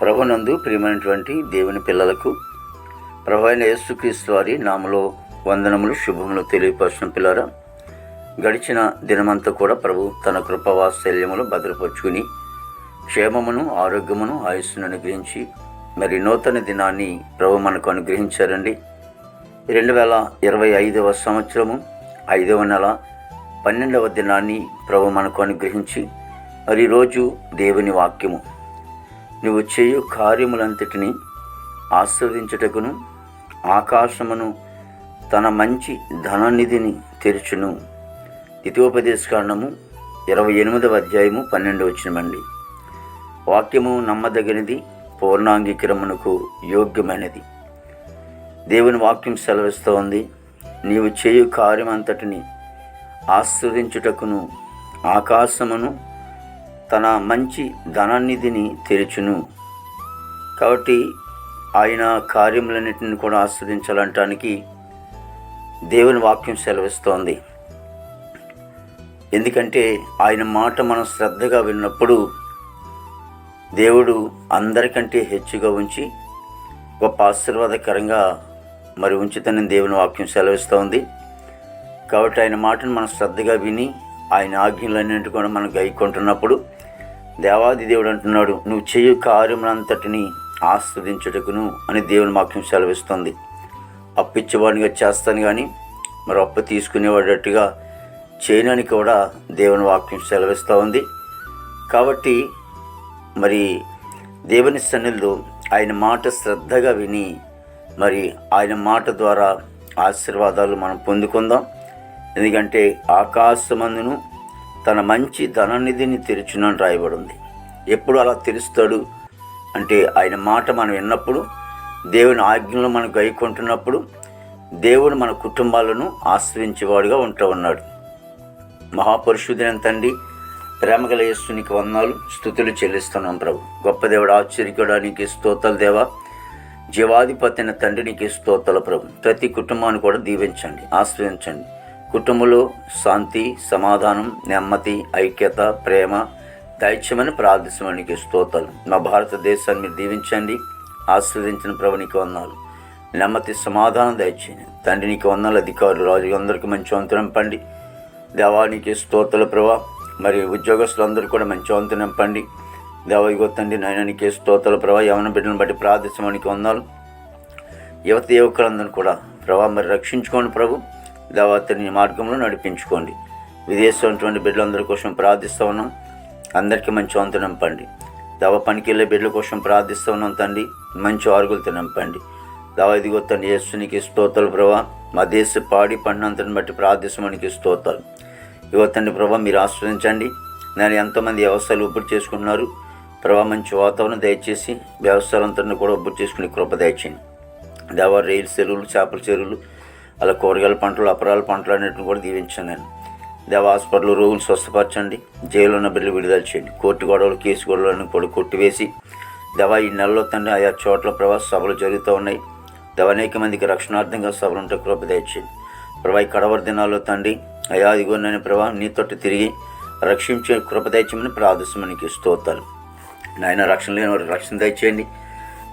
ప్రభునందు ప్రియమైనటువంటి దేవుని పిల్లలకు ప్రభు అయిన యేసుక్రీస్తు వారి నామములో వందనములు శుభములు తెలియపరచిన పిల్లరా, గడిచిన దినమంతా కూడా ప్రభు తన కృపావాత్సల్యములు భద్రపరుచుకుని క్షేమమును ఆరోగ్యమును ఆయుస్సును అనుగ్రహించి మరి నూతన దినాన్ని ప్రభు మనకు అనుగ్రహించారండి. 2025వ సంవత్సరము 5వ నెల 12వ దినాన్ని ప్రభు మనకు అనుగ్రహించి మరి ఈరోజు దేవుని వాక్యము, నువ్వు చేయు కార్యములంతటిని ఆస్వాదించుటకును ఆకాశమును తన మంచి ధననిధిని తెరుచును. ద్వితీయోపదేశకాండము 28వ అధ్యాయము 12వ వచనమండి. వాక్యము నమ్మదగినది, పూర్ణాంగీకరమునకు యోగ్యమైనది. దేవుని వాక్యం సెలవిస్తూ ఉంది, నీవు చేయు కార్యమంతటిని ఆస్వాదించుటకును ఆకాశమును తన మంచి ధననిధిని తెరుచును. కాబట్టి ఆయన కార్యములన్నింటిని కూడా ఆస్వాదించాలంటానికి దేవుని వాక్యం సెలవిస్తోంది. ఎందుకంటే ఆయన మాట మనం శ్రద్ధగా విన్నప్పుడు దేవుడు అందరికంటే హెచ్చుగా ఉంచి గొప్ప ఆశీర్వాదకరంగా మరి ఉంచుతానని దేవుని వాక్యం సెలవిస్తోంది. కాబట్టి ఆయన మాటను మనం శ్రద్ధగా విని ఆయన ఆజ్ఞలన్నింటి కూడా మనం గైకొంటున్నప్పుడు దేవాది దేవుడు అంటున్నాడు, నువ్వు చేయు కార్యములంతటిని ఆస్వాదించుటకును అని దేవుని వాక్యం సెలవిస్తుంది. అప్పిచ్చేవాడిగా చేస్తాను కానీ మరి అప్పు తీసుకునేవాడట్టుగా చేయనని కూడా దేవుని వాక్యం సెలవిస్తూ ఉంది. కాబట్టి మరి దేవుని సన్నిధిలో ఆయన మాట శ్రద్ధగా విని మరి ఆయన మాట ద్వారా ఆశీర్వాదాలు మనం పొందుకుందాం. ఎందుకంటే ఆకాశమందును తన మంచి ధననిధిని తెరుచునని రాయబడింది. ఎప్పుడు అలా తెరుస్తాడు అంటే ఆయన మాట మనం విన్నప్పుడు, దేవుని ఆజ్ఞలు మనం గైకొంటున్నప్పుడు దేవుడు మన కుటుంబాలను ఆశ్రయించేవాడుగా ఉంటూ ఉన్నాడు. మహాపరిశుద్ధైన తండ్రి, ప్రేమగల యేసునికి వందనాలు స్తుతులు చెల్లిస్తున్నాం ప్రభు. గొప్ప దేవుడు, ఆశ్చర్యకడానికి స్తోత్రాలు దేవా. జీవాధిపతి అయిన తండ్రి నీకు స్తోత్రాలు ప్రభు. ప్రతి కుటుంబాన్ని కూడా దీవించండి, ఆశ్రయించండి. కుటుంబంలో శాంతి, సమాధానం, నెమ్మది, ఐక్యత, ప్రేమ దైత్యమని ప్రార్థించడానికి స్తోత్రాలు. మా భారతదేశాన్ని మీరు దీవించండి, ఆస్వాదించిన ప్రభు నీకు వందనాలు. నెమ్మది, సమాధానం దయచేయండి తండ్రి నీకు వందనాలు. అధికారులు, రాజు అందరికీ మంచి వంతు నింపండి దేవానికి స్తోత్రాలు ప్రభా. మరి ఉద్యోగస్తులందరూ కూడా మంచి వంతు నింపండి దేవా. తండ్రి నాయనానికి స్తోత్రాలు ప్రభా. యవన బిడ్డలను బట్టి ప్రార్థించడానికి వందనాలు. యువకులందరూ కూడా ప్రభా మరి రక్షించుకోండి ప్రభు. దేవతని మార్గంలో నడిపించుకోండి. విదేశం ఉన్నటువంటి బిడ్డలందరి కోసం ప్రార్థిస్తూ ఉన్నాం. అందరికీ మంచి వంతు నింపండి దేవ. పనికి వెళ్ళే బిడ్డల కోసం ప్రార్థిస్తూ ఉన్నాం తండ్రి. మంచి ఆరుగులతో నింపండి దేవ. ఇదిగో తండ్రి యేసునికి స్తోత్రాలు ప్రభా. మా దేశ పాడి పండినంతని బట్టి ప్రార్థిస్తామనికి స్తోత్రాలు. ఇదిగో తండ్రి ప్రభా, మీరు ఆశ్రయించండి. నేను ఎంతోమంది వ్యవసాయాలు ఉబ్బుడు చేసుకుంటున్నారు ప్రభా. మంచి వాతావరణం దయచేసి వ్యవసాయాలంతా కూడా ఉబ్బుడు చేసుకునే కృప దయచేయండి దేవ. రైలు చెరువులు, చేపల చెరువులు, అలా కూరగాయల పంటలు, అపరాల పంటలు అన్నింటిని కూడా దీవించాను నేను దేవ. హాస్పిటల్ రోగులు స్వస్థపరచండి. జైలు ఉన్న బిడ్డలు విడుదల చేయండి. కోర్టు గొడవలు, కేసు గొడవలను కూడా కొట్టివేసి దేవ. ఈ నెలలో తండ్రి ఆయా చోట్ల ప్రభా సభలు జరుగుతూ ఉన్నాయి దేవ. అనేక మందికి రక్షణార్థంగా సభలు ఉంటే కృప దయచేయండి ప్రభా. ఈ కడవరి దినాల్లో తండ్రి అయా ఇదిగోనని ప్రభా నీ తోటి తిరిగి రక్షించే కృప దయచేయమని ప్రార్థిస్తామనికి స్తోత్రాలు నాయన. రక్షణ లేని వారికి రక్షణ దయచేయండి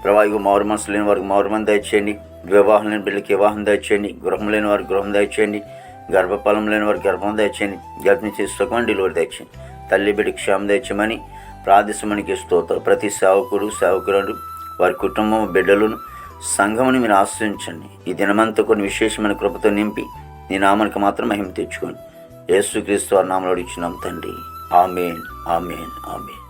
ప్రభా. ఇగో మారు మనసు లేని వారికి మారుమని దయచేయండి. వివాహం లేని బిడ్డలకి వివాహం దయచేయండి. గృహం లేని వారికి గృహం దయచేయండి. గర్భఫలం లేని వారికి గర్భం దయచేయండి. గర్భిణీ చేసి సుఖమని డెలివరీ దయచేయండి. తల్లి బిడ్డకి క్షేమం దయచేయమని ప్రార్థిస్తామనికి స్తోత్రాలు. ప్రతి సేవకుడు, సేవకురాలు, వారి కుటుంబం, బిడ్డలను, సంఘముని మీరు ఆశ్రయించండి. ఈ దినమంతా కొన్ని విశేషమైన కృపతో నింపి నీ నామానికి మాత్రం మహిమ తెచ్చుకోండి. యేసుక్రీస్తు వారి నామములో ఇచ్చినాం తండ్రి. ఆమేన్, ఆమేన్, ఆమేన్.